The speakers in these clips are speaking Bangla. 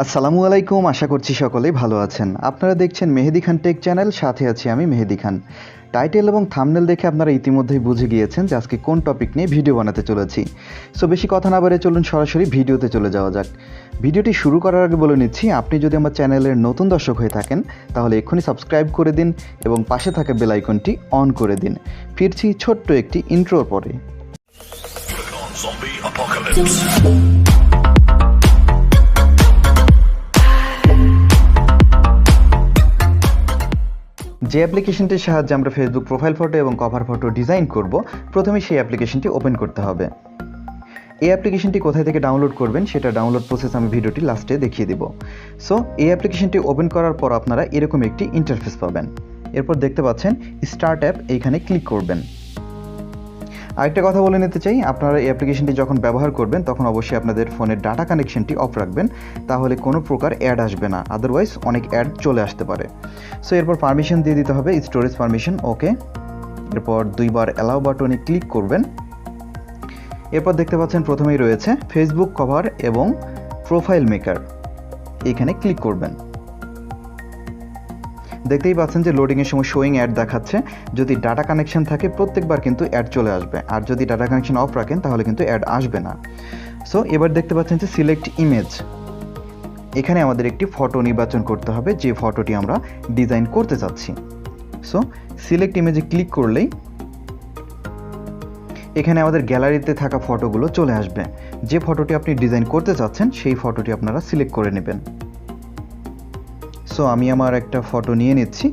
আসসালামু আলাইকুম, আশা করছি সকলেই ভালো আছেন। আপনারা দেখছেন মেহেদি খান টেক চ্যানেল, সাথে আছি আমি মেহেদি খান। টাইটেল এবং থাম্বনেল দেখে আপনারা ইতিমধ্যেই বুঝে গিয়েছেন যে আজকে কোন টপিক নিয়ে ভিডিও বানাতে চলেছি। সো বেশি কথা না বাড়িয়ে চলুন সরাসরি ভিডিওতে চলে যাওয়া যাক। ভিডিওটি শুরু করার আগে বলে নিচ্ছি, আপনি যদি আমার চ্যানেলের নতুন দর্শক হয়ে থাকেন তাহলে এক্ষুনি সাবস্ক্রাইব করে দিন এবং পাশে থাকা বেল আইকনটি অন করে দিন। ফিরছি ছোট্ট একটি ইন্ট্রোর পরে। যে অ্যাপ্লিকেশনটির সাহায্যে আমরা ফেসবুক প্রোফাইল ফটো এবং কভার ফটো ডিজাইন করব, প্রথমে সেই অ্যাপ্লিকেশনটি ওপেন করতে হবে। এই অ্যাপ্লিকেশনটি কোথায় থেকে ডাউনলোড করবেন সেটা ডাউনলোড প্রসেস আমি ভিডিওটি লাস্টে দেখিয়ে দিব। সো এই অ্যাপ্লিকেশনটি ওপেন করার পর আপনারা এরকম একটি ইন্টারফেস পাবেন। এরপর দেখতে পাচ্ছেন স্টার্ট অ্যাপ, এইখানে ক্লিক করবেন। আরেকটা কথা বলে নিতে চাই, আপনারা এই অ্যাপ্লিকেশনটি যখন ব্যবহার করবেন তখন অবশ্যই আপনাদের ফোনের ডাটা কানেকশনটি অফ রাখবেন, তাহলে কোনো প্রকার অ্যাড আসবে না, আদারওয়াইজ অনেক অ্যাড চলে আসতে পারে। সো এরপর পারমিশন দিয়ে দিতে হবে, স্টোরেজ পারমিশন, ওকে। এরপর দুইবার অ্যালাউ বাটনে ক্লিক করবেন। এরপর দেখতে পাচ্ছেন প্রথমেই রয়েছে ফেসবুক কভার এবং প্রোফাইল মেকার, এইখানে ক্লিক করবেন। দেখতেই পাচ্ছেন যে লোডিংয়ের সময় শোয়িং অ্যাড দেখাচ্ছে। যদি ডাটা কানেকশন থাকে প্রত্যেকবার কিন্তু অ্যাড চলে আসবে, আর যদি ডাটা কানেকশন অফ রাখেন তাহলে কিন্তু অ্যাড আসবে না। সো এবার দেখতে পাচ্ছেন যে সিলেক্ট ইমেজ, এখানে আমাদের একটি ফটো নির্বাচন করতে হবে, যে ফটোটি আমরা ডিজাইন করতে চাচ্ছি। সো সিলেক্ট ইমেজে ক্লিক করলেই এখানে আমাদের গ্যালারিতে থাকা ফটোগুলো চলে আসবে। যে ফটোটি আপনি ডিজাইন করতে চাচ্ছেন সেই ফটোটি আপনারা সিলেক্ট করে নেবেন। সো আমি আমার একটা ফটো নিয়ে নিচ্ছি,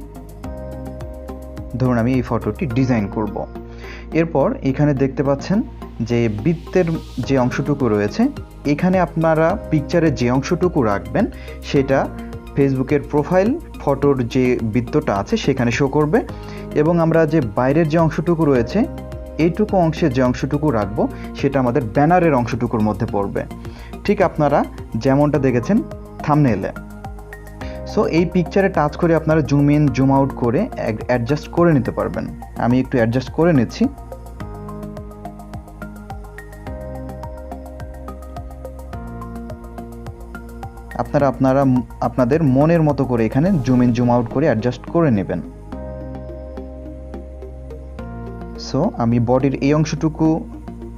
ধরুন আমি এই ফটোটি ডিজাইন করব। এরপর এখানে দেখতে পাচ্ছেন যে বৃত্তের যে অংশটুকু রয়েছে, এখানে আপনারা পিকচারের যে অংশটুকু রাখবেন সেটা ফেসবুকের প্রোফাইল ফটোর যে বৃত্তটা আছে সেখানে শো করবে, এবং আমরা যে বাইরের যে অংশটুকু রয়েছে এইটুকু অংশের যে অংশটুকু রাখবো সেটা আমাদের ব্যানারের অংশটুকুর মধ্যে পড়বে, ঠিক আপনারা যেমনটা দেখেছেন থাম্বনেইলে। সো এই পিকচারে টাচ করে আপনারা জুম ইন জুম আউট করে অ্যাডজাস্ট করে নিতে পারবেন। আমি একটু অ্যাডজাস্ট করে নিচ্ছি। আপনারা আপনাদের মনের মতো করে এখানে জুম ইন জুম আউট করে অ্যাডজাস্ট করে নেবেন। সো আমি বডির এই অংশটুকু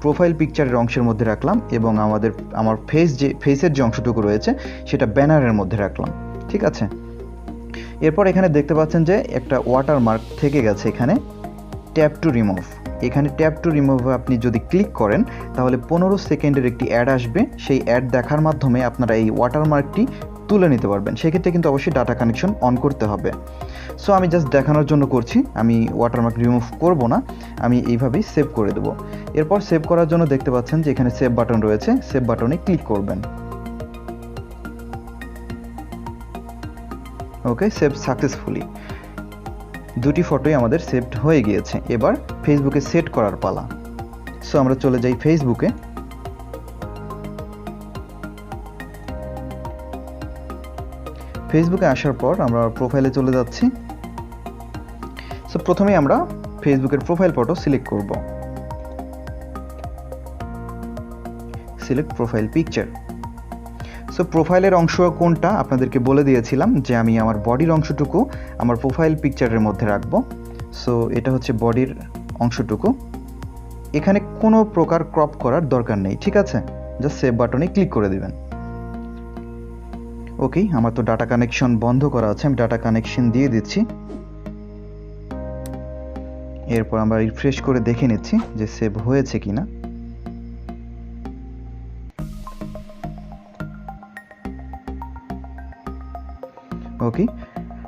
প্রোফাইল পিকচারের অংশের মধ্যে রাখলাম, এবং আমার ফেসের যে অংশটুকু রয়েছে সেটা ব্যানারের মধ্যে রাখলাম, ঠিক আছে। এরপর এখানে দেখতে পাচ্ছেন যে একটা ওয়াটারমার্ক থেকে গেছে, এখানে ট্যাপ টু রিমুভ। এখানে ট্যাপ টু রিমুভে আপনি যদি ক্লিক করেন তাহলে 15 সেকেন্ডের একটি অ্যাড আসবে, সেই অ্যাড দেখার মাধ্যমে আপনারা এই ওয়াটারমার্কটি তুলে নিতে পারবেন। সেক্ষেত্রে কিন্তু অবশ্যই ডাটা কানেকশন অন করতে হবে। সো আমি জাস্ট দেখানোর জন্য করছি, আমি ওয়াটারমার্ক রিমুভ করব না, আমি এইভাবেই সেভ করে দেবো। এরপর সেভ করার জন্য দেখতে পাচ্ছেন যে এখানে সেভ বাটন রয়েছে, সেভ বাটনে ক্লিক করবেন। ওকে, সেভ সাকসেসফুলি। দুটি ফটোই আমাদের সেভড হয়ে গিয়েছে। এবার ফেসবুকে সেট করার পালা। সো আমরা চলে যাই ফেসবুকে। ফেসবুকে আসার পর আমরা প্রোফাইলে চলে যাচ্ছি। সো প্রথমেই আমরা ফেসবুকের প্রোফাইল ফটো সিলেক্ট করব। Select profile picture. সো প্রোফাইলের অংশ কোনটা আপনাদেরকে বলে দিয়েছিলাম যে আমি আমার বডির অংশটুকু আমার প্রোফাইল পিকচারের মধ্যে রাখব। সো এটা হচ্ছে বডির অংশটুকু। এখানে কোনো প্রকার ক্রপ করার দরকার নেই, ঠিক আছে। জাস্ট সেভ বাটনে ক্লিক করে দিবেন। ওকে, আমার তো ডাটা কানেকশন বন্ধ করা আছে, আমি ডাটা কানেকশন দিয়ে দিচ্ছি। এরপর আমরা রিফ্রেশ করে দেখে নিচ্ছি যে সেভ হয়েছে কিনা। ওকে,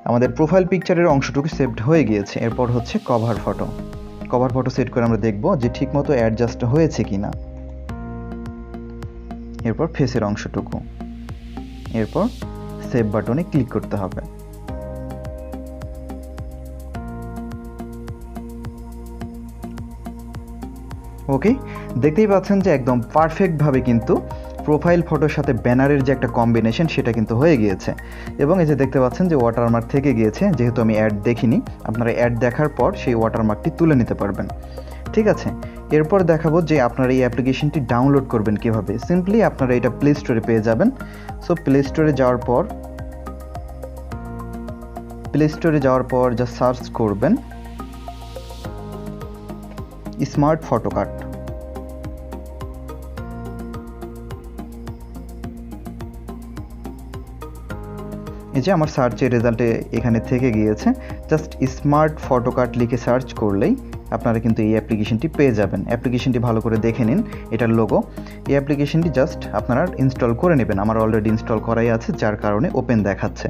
আমাদের প্রোফাইল পিকচারের অংশটুকু সেভড হয়ে গিয়েছে। এরপর হচ্ছে cover photo. Cover photo set করে আমরা দেখব যে ঠিকমতো অ্যাডজাস্ট হয়েছে কিনা। এরপর ফেসের অংশটুকু, এরপর সেভ বাটনে ক্লিক করতে হবে। ওকে, দেখতেই পাচ্ছেন যে একদম পারফেক্টভাবে কিন্তু প্রোফাইল ফটোর সাথে ব্যানারের যে একটা কম্বিনেশন সেটা কিন্তু হয়ে গিয়েছে। এবং এই যে দেখতে পাচ্ছেন যে ওয়াটারমার্ক থেকে গিয়েছে, যেহেতু আমি অ্যাড দেখিনি, আপনারা অ্যাড দেখার পর সেই ওয়াটারমার্কটি তুলে নিতে পারবেন। ঠিক আছে, এরপর দেখাবো যে আপনারা এই অ্যাপ্লিকেশনটি ডাউনলোড করবেন কিভাবে। সিম্পলি আপনারা এটা প্লে স্টোরে পেয়ে যাবেন। সো প্লে স্টোরে যাওয়ার পর যা সার্চ করবেন স্মার্ট ফটো কার্ট। এই যে আমার সার্চের রেজাল্টে এখানে থেকে গিয়েছে। জাস্ট স্মার্ট ফটো কার্ট লিখে সার্চ করলেই আপনারা কিন্তু এই অ্যাপ্লিকেশনটি পেয়ে যাবেন। অ্যাপ্লিকেশনটি ভালো করে দেখে নিন, এটার লোগো। এই অ্যাপ্লিকেশনটি জাস্ট আপনারা ইনস্টল করে নেবেন। আমার অলরেডি ইনস্টল করাই আছে, যার কারণে ওপেন দেখাচ্ছে।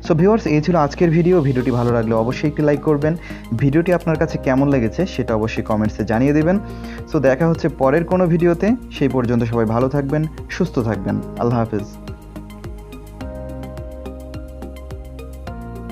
সো ভিউয়ার্স, এই ছিল আজকের ভিডিওটি ভালো লাগলে অবশ্যই একটি লাইক করবেন। ভিডিওটি আপনার কাছে কেমন লেগেছে সেটা অবশ্যই কমেন্টসে জানিয়ে দেবেন। সো দেখা হচ্ছে পরের কোনো ভিডিওতে। সেই পর্যন্ত সবাই ভালো থাকবেন, সুস্থ থাকবেন। আল্লাহ হাফেজ।